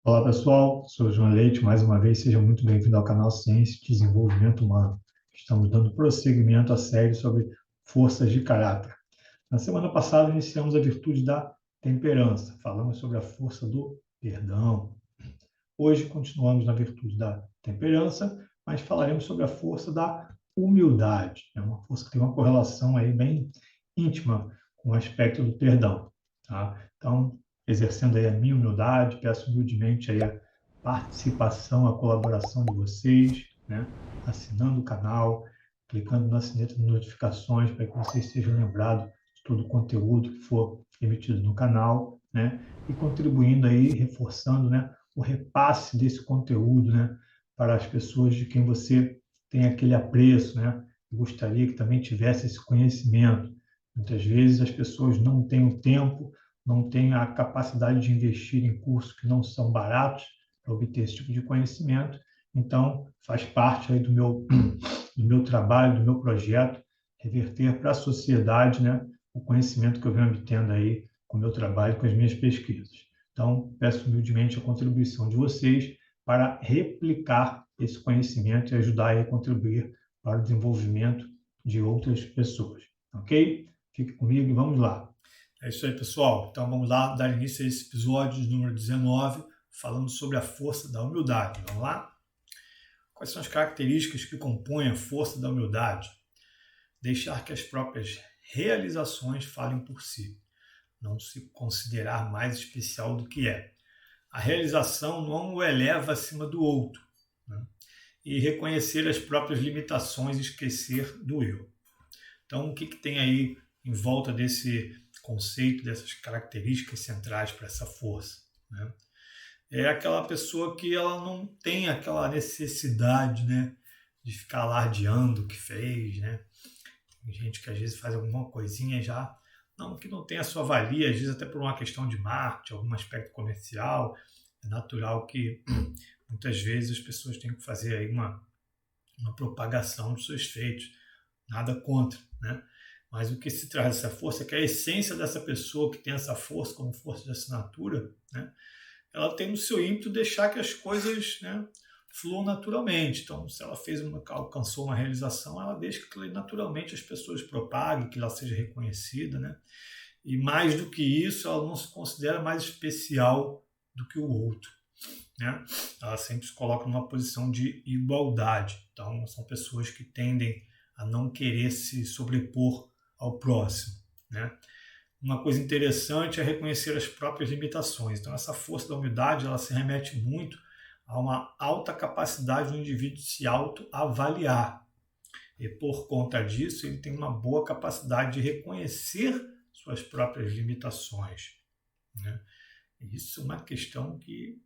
Olá pessoal, sou João Leite, mais uma vez seja muito bem-vindo ao canal Ciência e Desenvolvimento Humano. Estamos dando prosseguimento à série sobre forças de caráter. Na semana passada iniciamos a virtude da temperança, falamos sobre a força do perdão. Hoje continuamos na virtude da temperança, mas falaremos sobre a força da humildade. É uma força que tem uma correlação aí bem íntima com o aspecto do perdão. Tá? Então, exercendo aí a minha humildade, peço humildemente aí a participação, a colaboração de vocês, né? Assinando o canal, clicando na sineta de notificações para que vocês sejam lembrados de todo o conteúdo que for emitido no canal, né? E contribuindo aí, reforçando, né? O repasse desse conteúdo, né, para as pessoas de quem você tem aquele apreço, né, e gostaria que também tivesse esse conhecimento. Muitas vezes as pessoas não têm o tempo, não têm a capacidade de investir em cursos que não são baratos para obter esse tipo de conhecimento. Então, faz parte aí do meu trabalho, do meu projeto, reverter para a sociedade, né, o conhecimento que eu venho obtendo aí com o meu trabalho, com as minhas pesquisas. Então, peço humildemente a contribuição de vocês para replicar esse conhecimento e ajudar a contribuir para o desenvolvimento de outras pessoas. Ok? Fique comigo e vamos lá. É isso aí, pessoal. Então, vamos lá dar início a esse episódio de número 19, falando sobre a força da humildade. Vamos lá? Quais são as características que compõem a força da humildade? Deixar que as próprias realizações falem por si. Não se considerar mais especial do que é. A realização não o eleva acima do outro, né? E reconhecer as próprias limitações e esquecer do eu. Então, o que tem aí em volta desse conceito, dessas características centrais para essa força, né? É aquela pessoa que ela não tem aquela necessidade, né, de ficar alardeando o que fez, né? Tem gente que às vezes faz alguma coisinha já, não que não tenha sua valia, às vezes até por uma questão de marketing, algum aspecto comercial. É natural que muitas vezes as pessoas têm que fazer aí uma propagação dos seus feitos, nada contra, né? Mas o que se traz dessa força é que a essência dessa pessoa que tem essa força como força de assinatura, né? Ela tem no seu ímpeto deixar que as coisas, né, fluam naturalmente. Então, se ela alcançou uma realização, ela deixa que naturalmente as pessoas propaguem, que ela seja reconhecida, né? E mais do que isso, ela não se considera mais especial do que o outro, né? Ela sempre se coloca numa posição de igualdade. Então, são pessoas que tendem a não querer se sobrepor ao próximo, né? Uma coisa interessante é reconhecer as próprias limitações. Então, essa força da humildade, ela se remete muito a uma alta capacidade do indivíduo de se autoavaliar. E por conta disso, ele tem uma boa capacidade de reconhecer suas próprias limitações, né? Isso é uma questão que,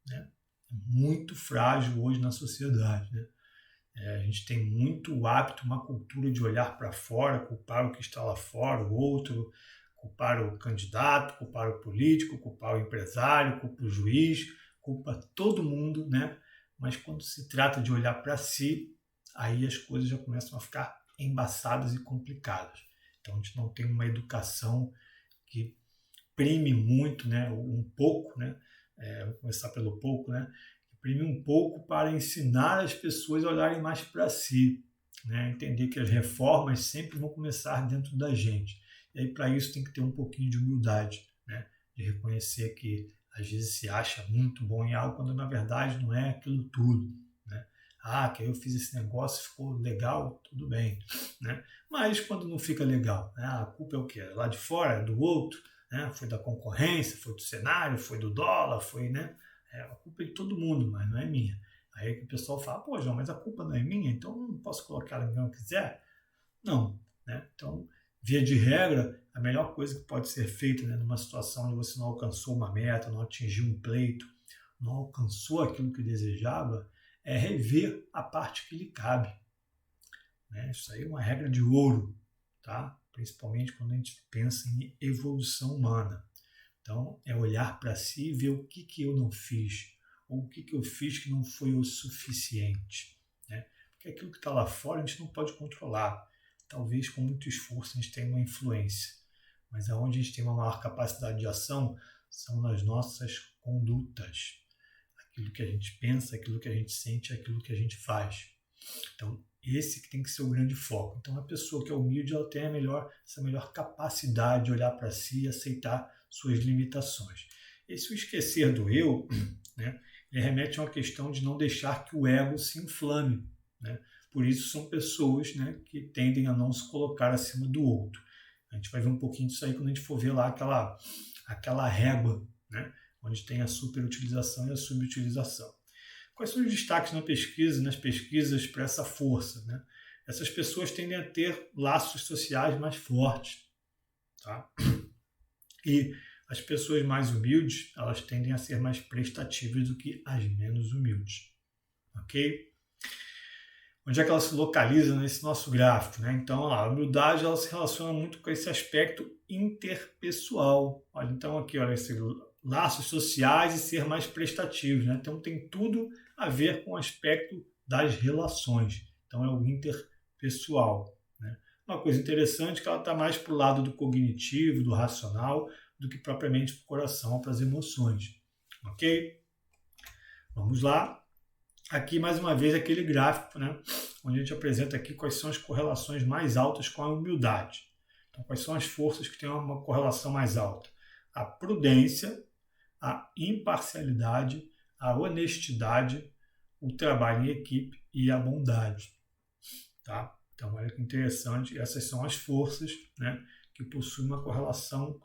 né, é muito frágil hoje na sociedade, né? A gente tem muito o hábito, uma cultura de olhar para fora, culpar o que está lá fora, o outro, culpar o candidato, culpar o político, culpar o empresário, culpar o juiz, culpa todo mundo, né? Mas quando se trata de olhar para si, aí as coisas já começam a ficar embaçadas e complicadas. Então a gente não tem uma educação que prime muito, né? Um pouco, né? Vou começar pelo pouco, né? Imprime um pouco para ensinar as pessoas a olharem mais para si, né? Entender que as reformas sempre vão começar dentro da gente. E aí, para isso, tem que ter um pouquinho de humildade, né? De reconhecer que às vezes se acha muito bom em algo, quando na verdade não é aquilo tudo, né? Ah, que eu fiz esse negócio, ficou legal, tudo bem, né? Mas quando não fica legal, né? A culpa é o quê? É lá de fora, é do outro, né? Foi da concorrência, foi do cenário, foi do dólar, foi, né? A culpa é de todo mundo, mas não é minha. Aí o pessoal fala, pô, João, mas a culpa não é minha, então eu não posso colocar ela em quem eu quiser? Não, né? Então, via de regra, a melhor coisa que pode ser feita, né, numa situação onde você não alcançou uma meta, não atingiu um pleito, não alcançou aquilo que desejava, é rever a parte que lhe cabe, né? Isso aí é uma regra de ouro, tá? Principalmente quando a gente pensa em evolução humana. Então, é olhar para si e ver o que eu não fiz, ou o que eu fiz que não foi o suficiente, né? Porque aquilo que está lá fora a gente não pode controlar. Talvez com muito esforço a gente tenha uma influência, mas aonde a gente tem uma maior capacidade de ação são nas nossas condutas. Aquilo que a gente pensa, aquilo que a gente sente, aquilo que a gente faz. Então, esse que tem que ser o grande foco. Então, a pessoa que é humilde, ela tem essa melhor capacidade de olhar para si e aceitar suas limitações. Esse esquecer do eu, né, ele remete a uma questão de não deixar que o ego se inflame, né? Por isso são pessoas, né, que tendem a não se colocar acima do outro. A gente vai ver um pouquinho disso aí quando a gente for ver lá aquela régua, né, onde tem a superutilização e a subutilização. Quais são os destaques nas pesquisas para essa força, né? Essas pessoas tendem a ter laços sociais mais fortes, tá? E as pessoas mais humildes, elas tendem a ser mais prestativas do que as menos humildes, ok? Onde é que ela se localiza nesse nosso gráfico, né? Então, a humildade, ela se relaciona muito com esse aspecto interpessoal. Olha, então aqui, olha, esse laços sociais e ser mais prestativos, né? Então tem tudo a ver com o aspecto das relações. Então é o interpessoal, né? Uma coisa interessante é que ela está mais para o lado do cognitivo, do racional, do que propriamente para o coração, para as emoções. Ok? Vamos lá. Aqui, mais uma vez, aquele gráfico, né? Onde a gente apresenta aqui quais são as correlações mais altas com a humildade. Então, quais são as forças que têm uma correlação mais alta? A prudência, a imparcialidade, a honestidade, o trabalho em equipe e a bondade. Tá? Então, olha que interessante, essas são as forças, né, que possuem uma correlação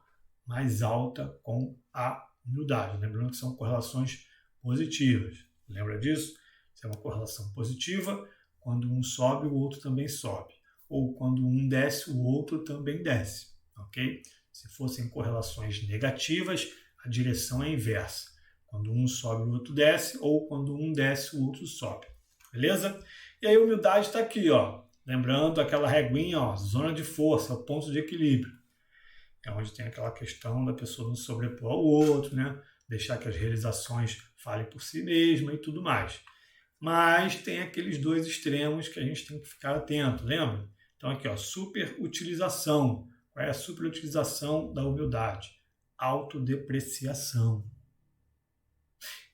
mais alta com a humildade. Lembrando que são correlações positivas. Lembra disso? Se é uma correlação positiva, quando um sobe, o outro também sobe. Ou quando um desce, o outro também desce. Ok? Se fossem correlações negativas, a direção é inversa. Quando um sobe, o outro desce, ou quando um desce, o outro sobe. Beleza? E aí a humildade está aqui, ó. Lembrando aquela reguinha, ó, zona de força, o ponto de equilíbrio. É onde tem aquela questão da pessoa não sobrepor ao outro, né? Deixar que as realizações falem por si mesma e tudo mais. Mas tem aqueles dois extremos que a gente tem que ficar atento, lembra? Então aqui, ó, superutilização. Qual é a superutilização da humildade? Autodepreciação.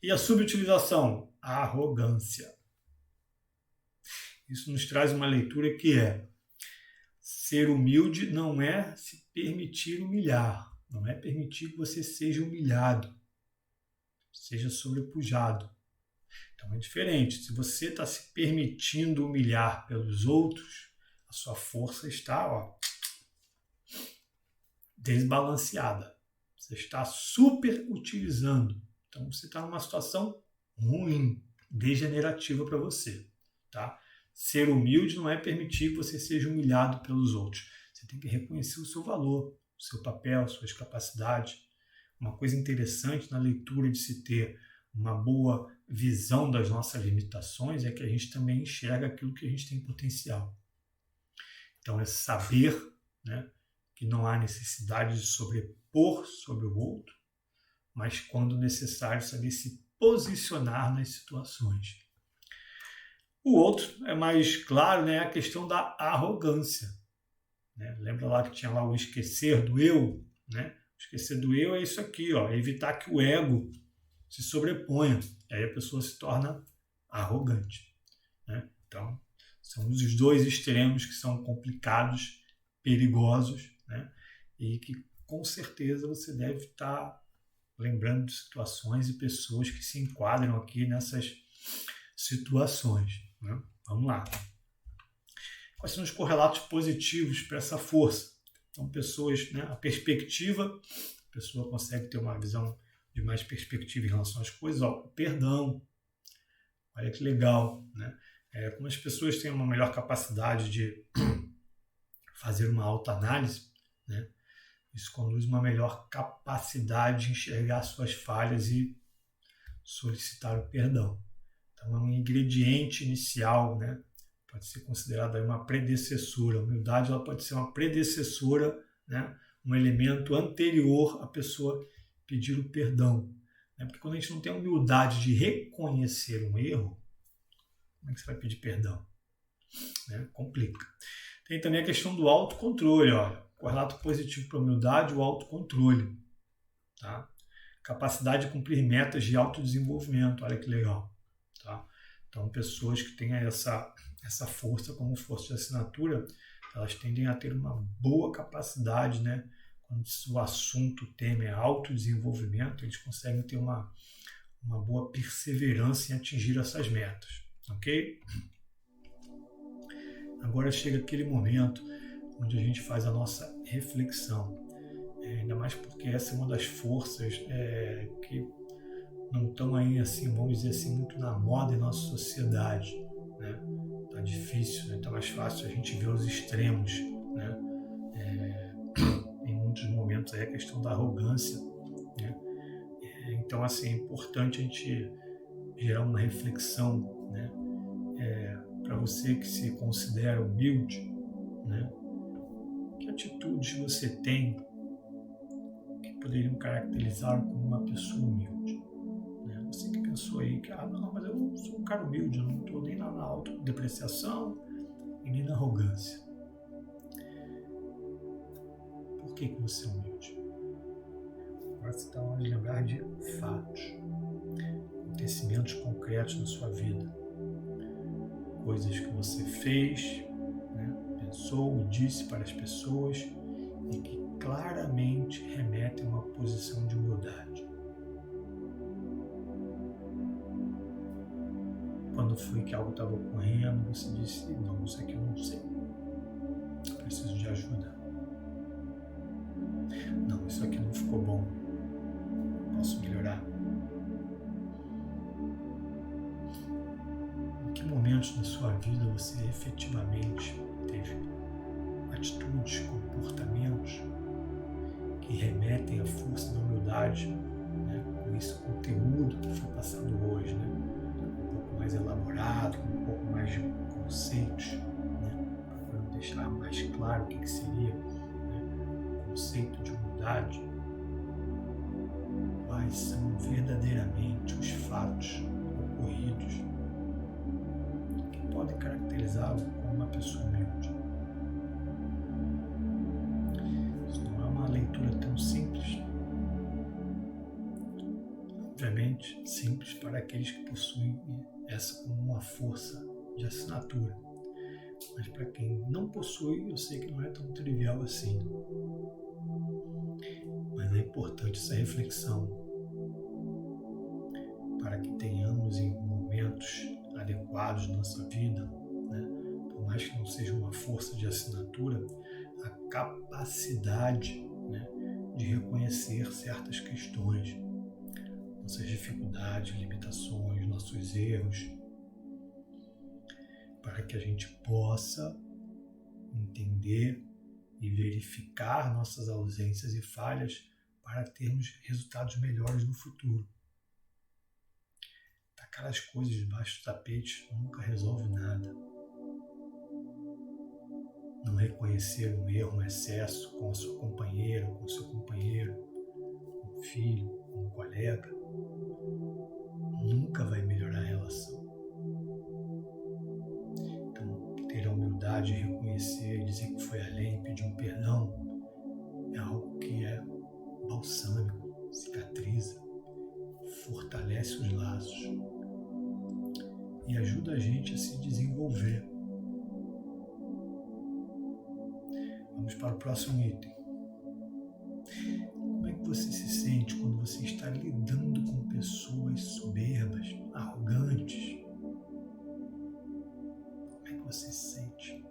E a subutilização? A arrogância. Isso nos traz uma leitura que é: ser humilde não é se permitir humilhar, não é permitir que você seja humilhado, seja sobrepujado. Então é diferente. Se você está se permitindo humilhar pelos outros, a sua força está, ó, desbalanceada. Você está superutilizando. Então você está numa situação ruim, degenerativa para você. Tá? Ser humilde não é permitir que você seja humilhado pelos outros. Você tem que reconhecer o seu valor, o seu papel, suas capacidades. Uma coisa interessante na leitura de se ter uma boa visão das nossas limitações é que a gente também enxerga aquilo que a gente tem potencial. Então é saber, né, que não há necessidade de sobrepor sobre o outro, mas quando necessário saber se posicionar nas situações. O outro é mais claro, né, a questão da arrogância. Né? Lembra lá que tinha lá o esquecer do eu? Né? O esquecer do eu é isso aqui, ó, é evitar que o ego se sobreponha. E aí a pessoa se torna arrogante. Né? Então, são os dois extremos que são complicados, perigosos, né? E que com certeza você deve estar lembrando de situações e pessoas que se enquadram aqui nessas situações. Né? Vamos lá. Quais são os correlatos positivos para essa força? Então, pessoas, né, a perspectiva, a pessoa consegue ter uma visão de mais perspectiva em relação às coisas. Ó, o perdão, olha que legal. Né? Como as pessoas têm uma melhor capacidade de fazer uma autoanálise, né? Isso conduz uma melhor capacidade de enxergar suas falhas e solicitar o perdão. Então, é um ingrediente inicial, né? Pode ser considerado aí uma predecessora. A humildade ela pode ser uma predecessora, né? Um elemento anterior à pessoa pedir o perdão. Né? Porque quando a gente não tem a humildade de reconhecer um erro, como é que você vai pedir perdão? Né? Complica. Tem também a questão do autocontrole. Olha, correlato positivo para a humildade, o autocontrole. Tá? capacidade de cumprir metas de autodesenvolvimento. Olha que legal. Tá? Então, pessoas que têm essa força como força de assinatura, elas tendem a ter uma boa capacidade, né? Quando o assunto, o tema é autodesenvolvimento, eles conseguem ter uma boa perseverança em atingir essas metas, ok? Agora chega aquele momento onde a gente faz a nossa reflexão, ainda mais porque essa é uma das forças que não estão aí, assim, vamos dizer assim, muito na moda em nossa sociedade, né? Tá difícil, né? Tá mais fácil a gente ver os extremos, né? Em muitos momentos aí a questão da arrogância, né? Então, assim, é importante a gente gerar uma reflexão, né? Para você que se considera humilde, né? Que atitudes você tem que poderiam caracterizar como uma pessoa humilde? Né? Você que pensou aí que, não, mas eu sou um cara humilde, eu não estou nem na autodepreciação e nem na arrogância. Por que você é humilde? Agora você está na hora de lembrar de fatos, acontecimentos concretos na sua vida, coisas que você fez, né, pensou e disse para as pessoas e que claramente remetem a uma posição de humildade. Quando foi que algo estava ocorrendo, você disse, não, isso aqui eu não sei, preciso de ajuda. Não, isso aqui não ficou bom, posso melhorar. Em que momentos da sua vida você efetivamente teve atitudes, comportamentos que remetem à força da humildade, né? Com esse conteúdo que foi passado hoje, né? Um pouco mais elaborado, com um pouco mais de conceitos, né? Para deixar mais claro o que seria, né, o conceito de humildade. Quais são verdadeiramente os fatos ocorridos que podem caracterizá-lo como uma pessoa humilde? Isso não é uma leitura tão simples. Obviamente, simples para aqueles que possuem essa como uma força de assinatura. Mas para quem não possui, eu sei que não é tão trivial assim. Mas é importante essa reflexão para que tenhamos em momentos adequados da nossa vida, né, por mais que não seja uma força de assinatura, a capacidade, né, de reconhecer certas questões, nossas dificuldades, limitações, nossos erros, para que a gente possa entender e verificar nossas ausências e falhas para termos resultados melhores no futuro. Tacar as coisas debaixo do tapete nunca resolve nada. Não reconhecer um erro, um excesso com a sua companheira, com o seu companheiro, com um filho, com um colega, nunca vai melhorar a relação. Então, ter a humildade de reconhecer, dizer que foi além, pedir um perdão, é algo que é balsâmico, cicatriza, fortalece os laços e ajuda a gente a se desenvolver. Vamos para o próximo item. Como é que você se sente quando você está lidando com pessoas soberbas, arrogantes? Como é que você se sente?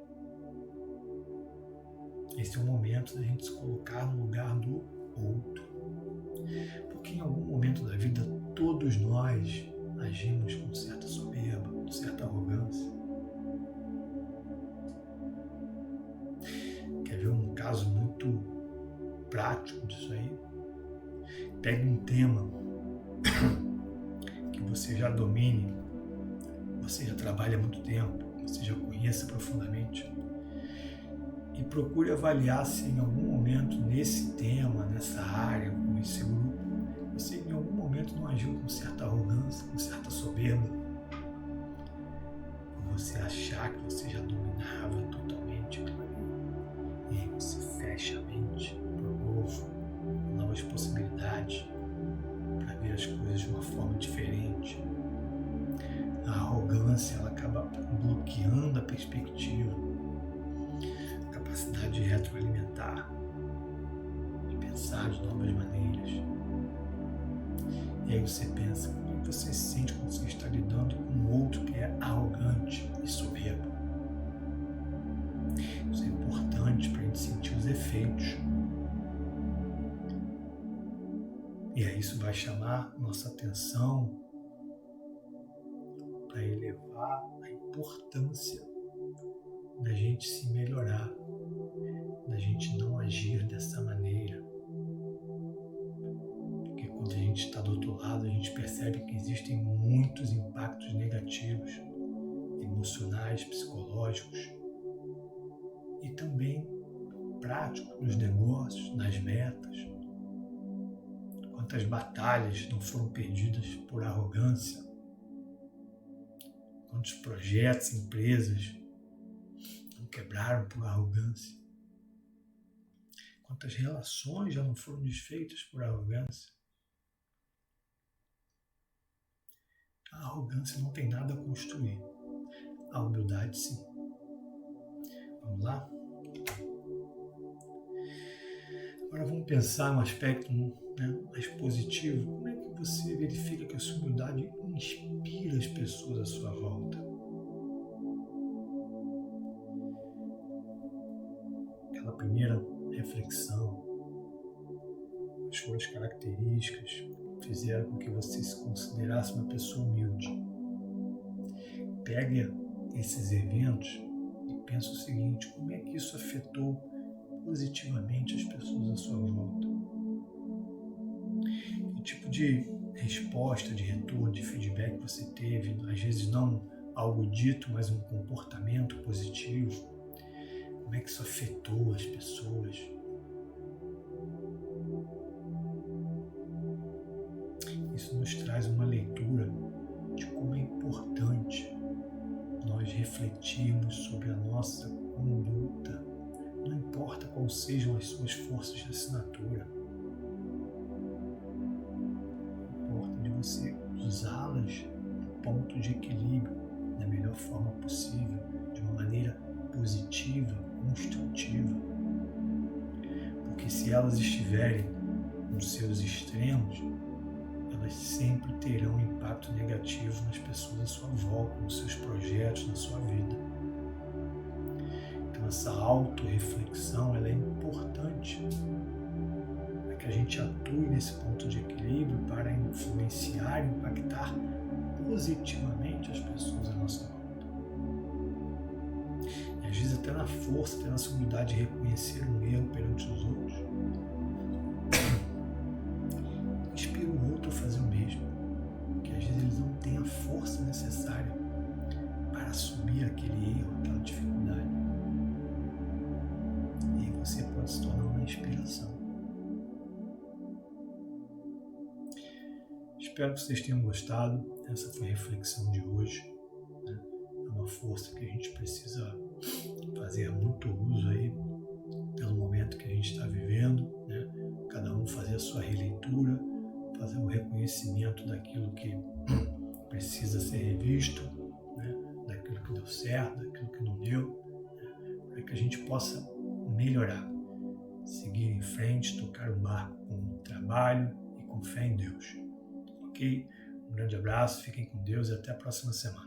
Esse é o momento da gente se colocar no lugar do outro. Porque em algum momento da vida todos nós agimos com certa soberba, com certa arrogância. Quer ver um caso muito prático disso aí? Pegue um tema que você já domine, você já trabalha há muito tempo, você já conheça profundamente, e procure avaliar se em algum momento nesse tema, nessa área, nesse grupo, você em algum momento não agiu com certa arrogância, com certa soberba, por você achar que você já dominava totalmente aquilo ali. E aí você fecha a mente para o novo, novas possibilidades. arrogância, ela acaba bloqueando a perspectiva, a capacidade de retroalimentar, de pensar de novas maneiras. E aí você pensa, como é que você se sente quando você está lidando com um outro que é arrogante e soberbo? Isso é importante para a gente sentir os efeitos. E aí isso vai chamar nossa atenção para elevar a importância da gente se melhorar, da gente não agir dessa maneira. Porque quando a gente está do outro lado, a gente percebe que existem muitos impactos negativos, emocionais, psicológicos e também práticos nos negócios, nas metas. Quantas batalhas não foram perdidas por arrogância? Quantos projetos, empresas não quebraram por arrogância? Quantas relações já não foram desfeitas por arrogância? A arrogância não tem nada a construir. A humildade, sim. Vamos lá? Agora vamos pensar um aspecto mais positivo. Como é que você verifica que a sua humildade inspira as pessoas à sua volta? Aquela primeira reflexão, as suas características fizeram com que você se considerasse uma pessoa humilde. Pega esses eventos e pensa o seguinte: como é que isso afetou positivamente as pessoas à sua volta? Que tipo de resposta, de retorno, de feedback você teve? Às vezes não algo dito, mas um comportamento positivo. Como é que isso afetou as pessoas? Isso nos traz uma leitura de como é importante nós refletirmos sobre a nossa conduta. Não importa quais sejam as suas forças de assinatura. Importa de você usá-las no ponto de equilíbrio, da melhor forma possível, de uma maneira positiva, construtiva. Porque se elas estiverem nos seus extremos, elas sempre terão um impacto negativo nas pessoas à sua volta, nos seus projetos, na sua vida. Então essa autorreflexão ela é importante para que a gente atue nesse ponto de equilíbrio para influenciar e impactar positivamente as pessoas à nossa volta. E às vezes até na força, até na sua humildade de reconhecer um erro perante os outros, inspira o outro a fazer o mesmo, porque às vezes eles não têm a força necessária para assumir aquele erro, aquela dificuldade. E aí você pode se tornar uma inspiração. Espero que vocês tenham gostado. Essa foi a reflexão de hoje. É uma força que a gente precisa fazer muito uso aí pelo momento que a gente está vivendo, né? Cada um fazer a sua releitura, fazer o reconhecimento daquilo que precisa ser revisto, né? Daquilo que deu certo, daquilo que não deu, né? Para que a gente possa melhorar, seguir em frente, tocar o barco com trabalho e com fé em Deus. Ok? Um grande abraço, fiquem com Deus e até a próxima semana.